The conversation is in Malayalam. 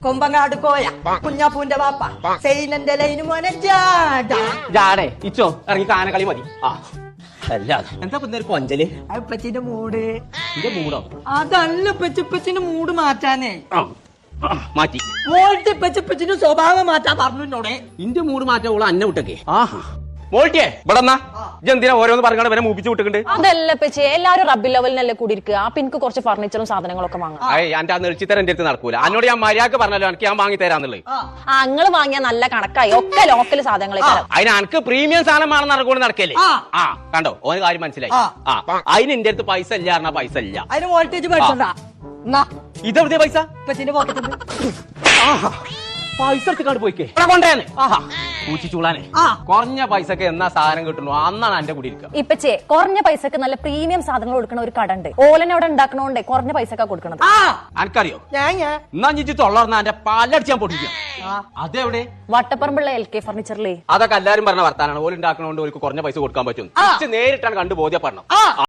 കൊമ്പങ്ങാട് കോയ കുഞ്ഞാപ്പൂന്റെ വാപ്പ സെയിനന്റെ ലൈന് മോനെ ജാടേ ഇച്ചോ ഇറങ്ങി കാനകളി മതി. ആ അല്ല എന്താ പിന്നെ ഒരു കൊഞ്ചല് അപ്പച്ചിന്റെ മൂട്. എന്റെ മൂടോ? അതല്ല പെച്ചിപ്പച്ചിന്റെ മൂട് മാറ്റാനേ. മാറ്റി മോൾട്ട് പെച്ചിപ്പച്ചിന്റെ സ്വഭാവം മാറ്റാൻ പറഞ്ഞോടെ. ഇന്റെ മൂട് മാറ്റാ ഓള് അന്നെ വിട്ടൊക്കെ. ആഹാ മോൾട്ടിയേ ഇവിടെ എന്തിനാ ഓരോന്ന് പറഞ്ഞാൽ വരെ മൂപ്പിച്ച് വിട്ടിട്ടുണ്ട്. അതല്ല പെച്ചേ, എല്ലാരും റബ്ബി ലെവലിനല്ലേ കൂടി ഇരിക്കുക. അപ്പൊ എനിക്ക് കുറച്ച് ഫർണിച്ചറും സാധനങ്ങളൊക്കെ വാങ്ങാം. എന്റെ ആ നെളിച്ചിത്തരം എന്റെ അടുത്ത് നടക്കൂല. എന്നോട് ഞാൻ മര്യാദക്ക് പറഞ്ഞല്ലോ എനിക്ക് ഞാൻ വാങ്ങി തരാന്നുള്ളത്. അങ്ങള് വാങ്ങിയ നല്ല കണക്കായി ഒക്കെ ലോക്കൽ സാധനങ്ങൾ. അതിന് എനിക്ക് പ്രീമിയം സാധനം വേണം നടക്കൊണ്ട് നടക്കല്ലേ. ആ കണ്ടോ ഓന് കാര്യം മനസ്സിലായി. അതിന് എന്റെ അടുത്ത് പൈസ ഇല്ല പറഞ്ഞാ പൈസ ഇല്ല. അതിന് വോൾട്ടേജ് പഠിച്ചണ്ട. ഇതെവിടുത്തെ പൈസ? പെച്ചിന്റെ പോക്കറ്റുണ്ട്. പൈസ എടുത്ത് പോയിക്കേ കൊണ്ടേന്ന്. ആഹാ പൂച്ചിച്ചൂളാനെ കുറഞ്ഞ പൈസക്ക് എന്നാ സാധനം കിട്ടുന്നു അന്നാണ് എന്റെ കൂടി ഇരിക്കുക. ഇപ്പച്ചേ കുറഞ്ഞ പൈസക്ക് നല്ല പ്രീമിയം സാധനങ്ങൾ കൊടുക്കണ ഒരു കട ഉണ്ട്. ഓലനെ അവിടെ ഉണ്ടാക്കണോണ്ടേ കുറഞ്ഞ പൈസക്കാ കൊടുക്കണത്. എനിക്കറിയോ? എന്നാ ഞിച്ച് തൊള്ളർന്ന എന്റെ പാലടിച്ചാൻ പൊട്ടിക്കാം. അതെവിടെ? വട്ടപ്പറമ്പുള്ള LK ഫർണിച്ചറിലേ. അതൊക്കെ എല്ലാരും പറഞ്ഞ വർത്താനാണ്. ഓല് ഉണ്ടാക്കണോണ്ട് ഓർക്ക് കുറഞ്ഞ പൈസ കൊടുക്കാൻ പറ്റും. നേരിട്ടാണ് കണ്ടു ബോധ്യപ്പെടണം.